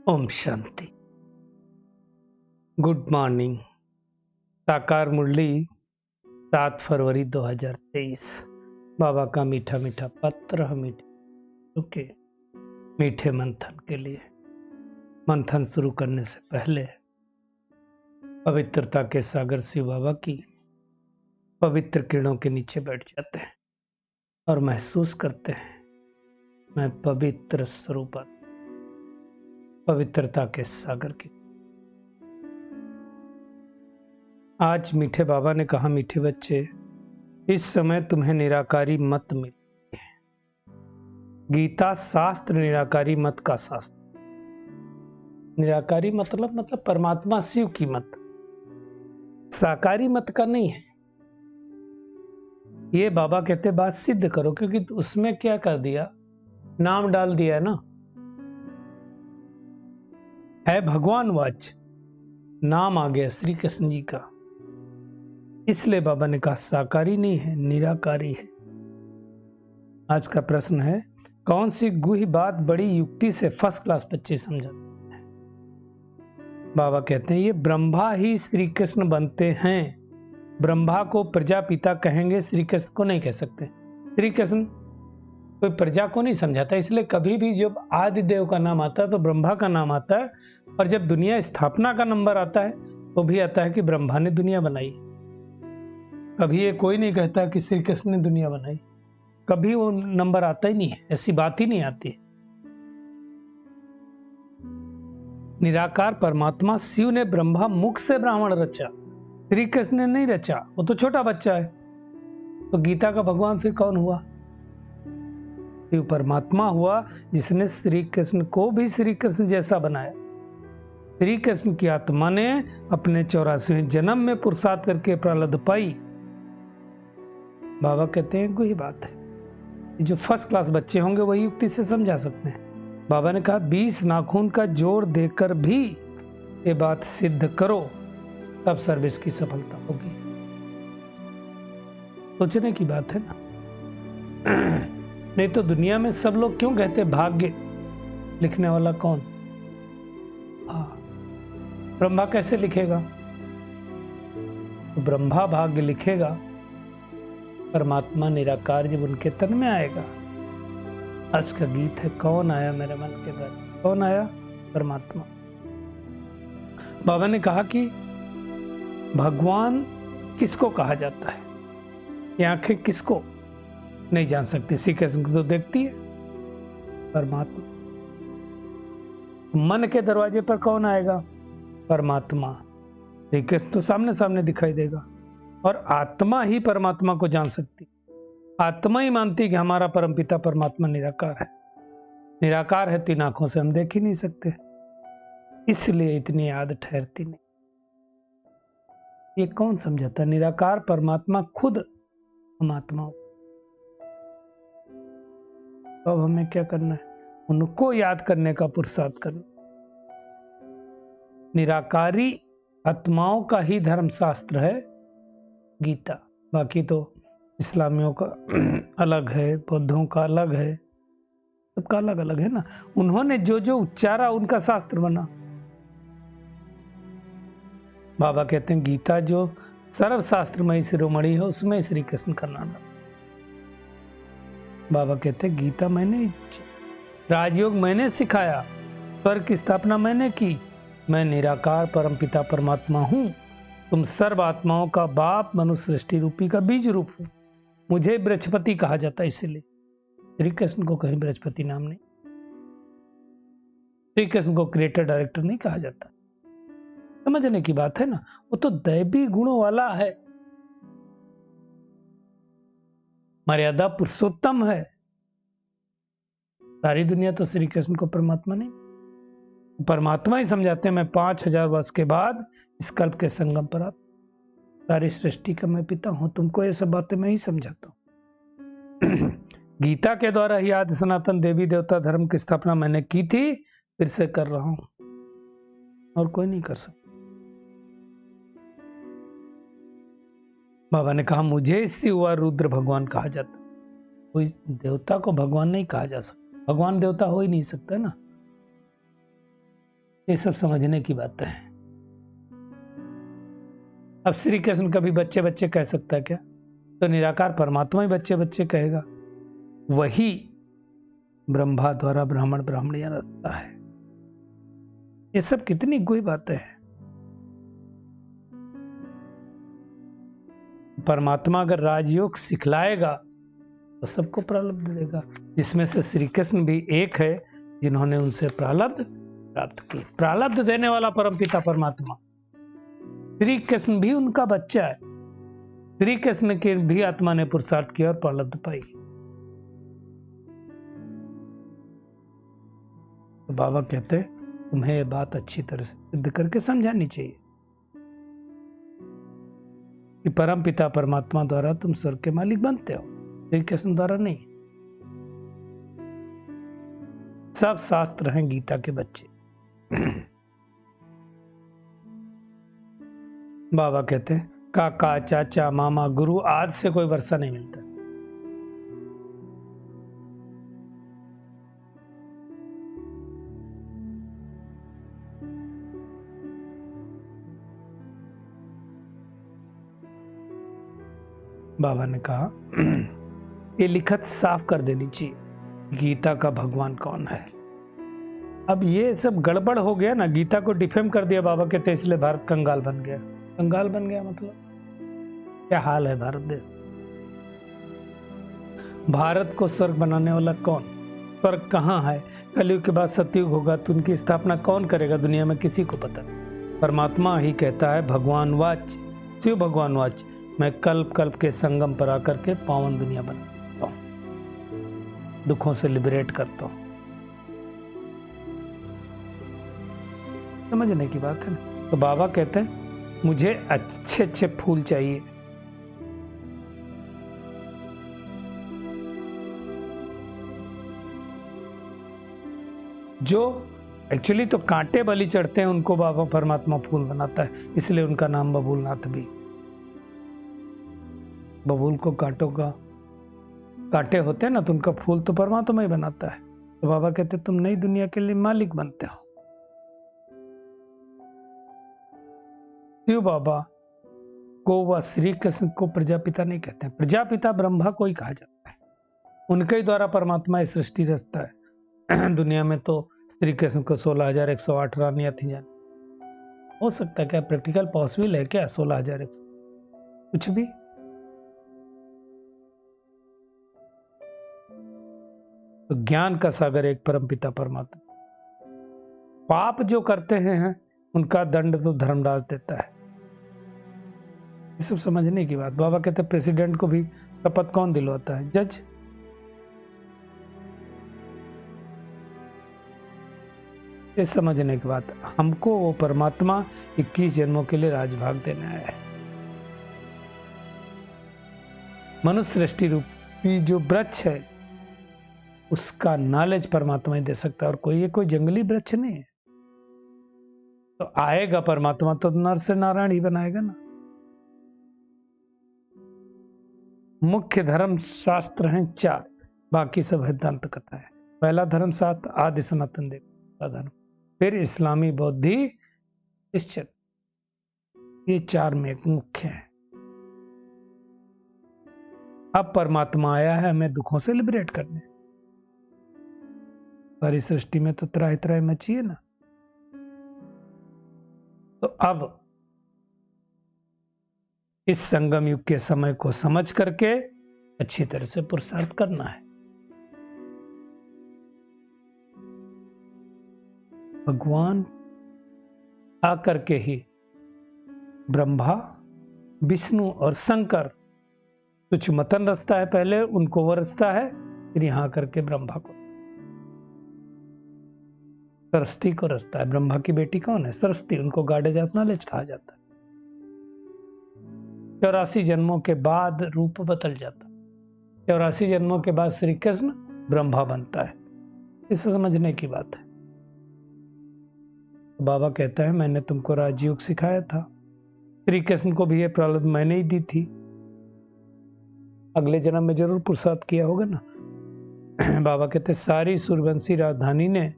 Om Shanti. Good morning. साकार मुरली 7 फरवरी 2023। बाबा का मीठा मीठा पत्र मीठे के मीठे मंथन के लिए। मंथन शुरू करने से पहले पवित्रता के सागर शिव बाबा की पवित्र किरणों के नीचे बैठ जाते हैं और महसूस करते हैं मैं पवित्र स्वरूप, पवित्रता के सागर की। आज मीठे बाबा ने कहा, मीठे बच्चे, इस समय तुम्हें निराकारी मत मिली है। गीता शास्त्र निराकारी मत का शास्त्र। निराकारी मतलब परमात्मा शिव की मत, साकारी मत का नहीं है। ये बाबा कहते बात सिद्ध करो, क्योंकि उसमें क्या कर दिया, नाम डाल दिया ना, है भगवान वाच, नाम आ गया श्री कृष्ण जी का। इसलिए बाबा ने कहा साकारी नहीं है, निराकारी है। आज का प्रश्न है, कौन सी गुही बात बड़ी युक्ति से फर्स्ट क्लास बच्चे समझाते हैं? बाबा कहते हैं ये ब्रह्मा ही श्री कृष्ण बनते हैं। ब्रह्मा को प्रजापिता कहेंगे, श्री कृष्ण को नहीं कह सकते। श्री कृष्ण कोई प्रजा को नहीं समझाता, इसलिए कभी भी जब आदि देव का नाम आता है तो ब्रह्मा का नाम आता है, और जब दुनिया स्थापना का नंबर आता है तो भी आता है कि ब्रह्मा ने दुनिया बनाई। कभी ये कोई नहीं कहता कि श्री कृष्ण ने दुनिया बनाई, कभी वो नंबर आता ही नहीं है, ऐसी बात ही नहीं आती। निराकार परमात्मा शिव ने ब्रह्मा मुख से ब्राह्मण रचा, श्री कृष्ण ने नहीं रचा, वो तो छोटा बच्चा है। तो गीता का भगवान फिर कौन हुआ? शिव परमात्मा हुआ, जिसने श्री कृष्ण को भी श्री कृष्ण जैसा बनाया। श्री कृष्ण की आत्मा ने अपने 84वें जन्म में पुरुषार्थ करके प्रहलाद पाई। बाबा कहते हैं कोई बात है, जो फर्स्ट क्लास बच्चे होंगे वही युक्ति से समझा सकते हैं। बाबा ने कहा 20 नाखून का जोड़ देकर भी ये बात सिद्ध करो, तब सर्विस की सफलता होगी। सोचने की बात है ना। नहीं तो दुनिया में सब लोग क्यों कहते भाग्य लिखने वाला कौन? ब्रह्मा कैसे लिखेगा? तो ब्रह्मा भाग्य लिखेगा, परमात्मा निराकार जब उनके तन में आएगा। आज का गीत है, कौन आया मेरे मन के घर? कौन आया? परमात्मा। बाबा ने कहा कि भगवान किसको कहा जाता है, ये आंखें किसको नहीं जान सकती, श्री कृष्ण को तो देखती है परमात्मा। मन के दरवाजे पर कौन आएगा? परमात्मा। श्री कृष्ण तो सामने सामने दिखाई देगा, और आत्मा ही परमात्मा को जान सकती। आत्मा ही मानती कि हमारा परमपिता परमात्मा निराकार है। निराकार है, 3 आंखों से हम देख ही नहीं सकते, इसलिए इतनी याद ठहरती नहीं। ये कौन समझाता? निराकार परमात्मा खुद हम आत्मा। अब हमें क्या करना है? उनको याद करने का पुरुषार्थ करना। निराकारी आत्माओं का ही धर्मशास्त्र है गीता। बाकी तो इस्लामियों का अलग है, बौद्धों का अलग है, सबका अलग अलग है ना। उन्होंने जो जो उच्चारा उनका शास्त्र बना। बाबा कहते हैं गीता जो सर्वशास्त्रमयी शिरोमणि है, उसमें श्री कृष्ण का नाम। बाबा कहते हैं गीता मैंने, राजयोग मैंने सिखाया, स्वर्ग की स्थापना मैंने की, मैं निराकार परमपिता परमात्मा हूं। तुम सर्व आत्माओं का बाप, मनुष्य सृष्टि रूपी का बीज रूप हो। मुझे बृहस्पति कहा जाता है, इसलिए श्री कृष्ण को कहीं बृहस्पति नाम नहीं। श्री कृष्ण को क्रिएटर डायरेक्टर नहीं कहा जाता। समझने की बात है ना। वो तो दैवी गुणों वाला है, मर्यादा पुरुषोत्तम है। सारी दुनिया तो श्री कृष्ण को परमात्मा नहीं, परमात्मा ही समझाते हैं। मैं 5000 वर्ष के बाद इस कल्प के संगम पर आता, सारी सृष्टि का मैं पिता हूं। तुमको ये सब बातें मैं ही समझाता हूं। गीता के द्वारा ही आदि सनातन देवी देवता धर्म की स्थापना मैंने की थी, फिर से कर रहा हूं, और कोई नहीं कर सकता। बाबा ने कहा मुझे इससे हुआ रुद्र भगवान कहा जाता। कोई देवता को भगवान नहीं कहा जा सकता, भगवान देवता हो ही नहीं सकता ना। ये सब समझने की बातें हैं। अब श्री कृष्ण कभी बच्चे बच्चे कह सकता है क्या? तो निराकार परमात्मा ही बच्चे बच्चे कहेगा। वही ब्रह्मा द्वारा ब्राह्मण ब्राह्मणियां रचता है। ये सब कितनी गुई बातें हैं। परमात्मा अगर राजयोग सिखलाएगा तो सबको प्रारब्ध देगा, जिसमें से श्री कृष्ण भी एक है जिन्होंने उनसे प्रारब्ध प्राप्त की। प्रारब्ध देने वाला परमपिता परमात्मा, श्री कृष्ण भी उनका बच्चा है। श्री कृष्ण की भी आत्मा ने पुरुषार्थ किया और प्रारब्ध पाई। तो बाबा कहते तुम्हें ये बात अच्छी तरह से सिद्ध करके समझानी चाहिए कि परम पिता परमात्मा द्वारा तुम स्वर्ग के मालिक बनते हो, श्री कृष्ण द्वारा नहीं। सब शास्त्र हैं गीता के बच्चे। बाबा कहते हैं काका चाचा मामा गुरु आदि से कोई वर्षा नहीं मिलता। बाबा ने कहा ये लिखत साफ कर देनी चाहिए, गीता का भगवान कौन है। अब ये सब गड़बड़ हो गया ना, गीता को डिफेम कर दिया बाबा कहते इसलिए भारत कंगाल बन गया। कंगाल बन गया मतलब क्या हाल है भारत देश। भारत को स्वर्ग बनाने वाला कौन? स्वर्ग कहाँ है? कलयुग के बाद सतयुग होगा तो उनकी स्थापना कौन करेगा? दुनिया में किसी को पता नहीं। परमात्मा ही कहता है भगवान वाच, शिव भगवान वाच, मैं कल्प कल्प के संगम पर आकर के पावन दुनिया बनाता हूं, दुखों से लिबरेट करता हूं। समझने की बात है ना। तो बाबा कहते हैं मुझे अच्छे अच्छे फूल चाहिए, जो एक्चुअली तो कांटे बलि चढ़ते हैं उनको बाबा परमात्मा फूल बनाता है, इसलिए उनका नाम बबूलनाथ भी। बबूल को कांटे होते हैं ना, तो उनका फूल तो परमात्मा ही बनाता है। तो बाबा कहते तुम नई दुनिया के लिए मालिक बनते हो। शिव बाबा को व श्री कृष्ण को प्रजापिता नहीं कहते हैं, प्रजापिता ब्रह्मा को ही कहा जाता है। उनके ही द्वारा परमात्मा ये सृष्टि रचता है। दुनिया में तो श्री कृष्ण को 16,108 रानियां थी जाने। हो सकता है क्या? प्रैक्टिकल पॉसिबल है क्या 16,100? कुछ भी। तो ज्ञान का सागर एक परमपिता परमात्मा। पाप जो करते हैं उनका दंड तो धर्मराज देता है। ये सब समझने की बात। बाबा कहते हैं प्रेसिडेंट को भी शपथ कौन दिलवाता है? जज। ये समझने की बात। हमको वो परमात्मा 21 जन्मों के लिए राजभाग देने आया है। मनुष्य सृष्टि रूपी जो वृक्ष है उसका नॉलेज परमात्मा ही दे सकता है, और कोई ये कोई जंगली वृक्ष नहीं है। तो आएगा परमात्मा तो नर से नारायण ही बनाएगा ना। मुख्य धर्म शास्त्र हैं 4, बाकी सब है दंत कथा है। पहला धर्म शास्त्र आदि सनातन देव का धर्म, फिर इस्लामी बौद्धि क्रिश्चियन, ये 4 में एक मुख्य है। अब परमात्मा आया है हमें दुखों से लिबरेट करने। सारी सृष्टि में तो त्राही त्राही मची है ना। तो अब इस संगम युग के समय को समझ करके अच्छी तरह से पुरुषार्थ करना है। भगवान आकर के ही ब्रह्मा विष्णु और शंकर कुछ मतन रचता है, पहले उनको वो रचता है, फिर यहां करके ब्रह्मा को, सरस्वती को रचता है। ब्रह्मा की बेटी कौन है? सरस्वती। उनको गॉडेज ऑफ नॉलेज कहा जाता है। 84 जन्मों के बाद रूप बदल जाता है। 84 जन्मों के बाद श्री कृष्ण ब्रह्मा बनता है। इसे समझने की बात है। बाबा कहता है मैंने तुमको राजयोग सिखाया था, श्री कृष्ण को भी ये प्रलब्ध मैंने ही दी थी, अगले जन्म में जरूर पुरुषार्थ किया होगा ना। बाबा कहते सारी सूर्यवंशी राजधानी ने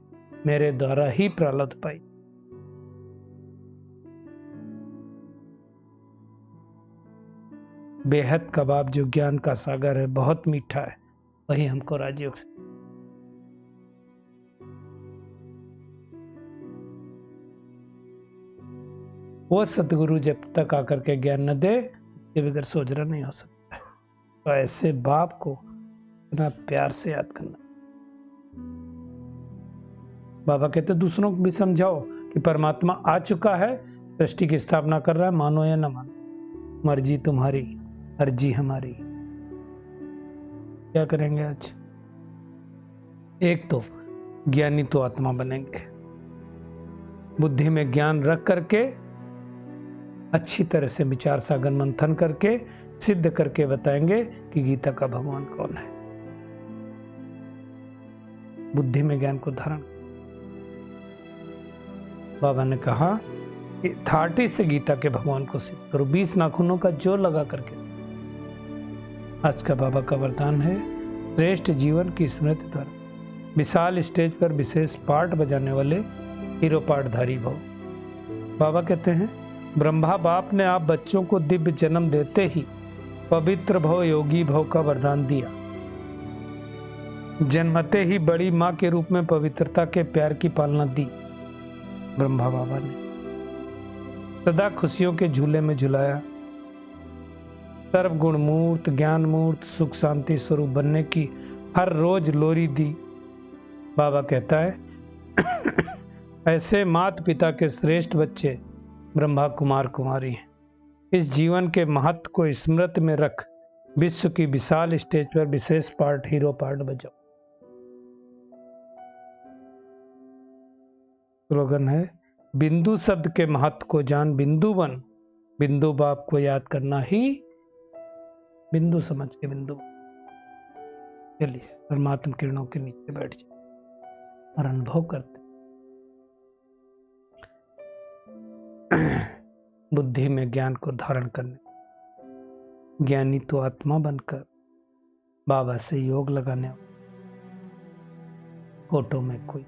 मेरे द्वारा ही प्रलब्ध पाई। बेहद कबाब जो ज्ञान का सागर है, बहुत मीठा है, वही हमको राजयोग से। वो सतगुरु जब तक आकर के ज्ञान न दे, उसके बगैर सोचना नहीं हो सकता। तो ऐसे बाप को इतना प्यार से याद करना। बाबा कहते दूसरों को भी समझाओ कि परमात्मा आ चुका है, सृष्टि की स्थापना कर रहा है, मानो या न मानो, मर्जी तुम्हारी, अर्जी हमारी। क्या करेंगे आज? एक तो ज्ञानी तो आत्मा बनेंगे, बुद्धि में ज्ञान रख करके अच्छी तरह से विचार सागर मंथन करके सिद्ध करके बताएंगे कि गीता का भगवान कौन है। बुद्धि में ज्ञान को धारण। बाबा ने कहा कि अथॉरिटी से गीता के भगवान को सिद्ध करो, 20 नाखूनों का जोर लगा करके। आज का बाबा का वरदान है, श्रेष्ठ जीवन की स्मृति द्वारा विशाल स्टेज पर विशेष पार्ट बजाने वाले हीरो पार्टधारी भव। बाबा कहते हैं, ब्रह्मा बाप ने आप बच्चों को दिव्य जन्म देते ही पवित्र भव, योगी भव का वरदान दिया। जन्मते ही बड़ी माँ के रूप में पवित्रता के प्यार की पालना दी। ब्रह्मा बाबा ने सदा खुशियों के झूले में झुलाया, सर्वगुण मूर्त, ज्ञान मूर्त, सुख शांति स्वरूप बनने की हर रोज लोरी दी। बाबा कहता है ऐसे माता पिता के श्रेष्ठ बच्चे ब्रह्मा कुमार कुमारी हैं। इस जीवन के महत्व को स्मृति में रख विश्व की विशाल स्टेज पर विशेष पार्ट, हीरो पार्ट बजाओ। स्लोगन है, बिंदु शब्द के महत्व को जान, बिंदु बन, बिंदु बाप को याद करना ही बिंदु समझ के बिंदु। चलिए परमात्मा किरणों के नीचे बैठ जाए और अनुभव करते। बुद्धि में ज्ञान को धारण करने, ज्ञानी तो आत्मा बनकर बाबा से योग लगाने, फोटो में कोई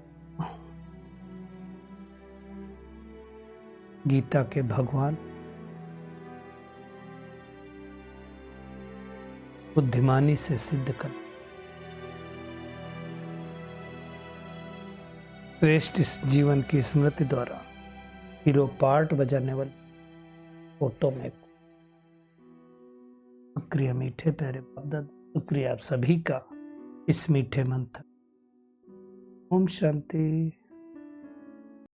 गीता के भगवान बुद्धिमानी से सिद्ध कर श्रेष्ठ जीवन की स्मृति द्वारा हीरो पार्ट बजाने वाले फोटो में। शुक्रिया मीठे प्यारे बाप, शुक्रिया आप सभी का इस मीठे मंथन। ओम शांति।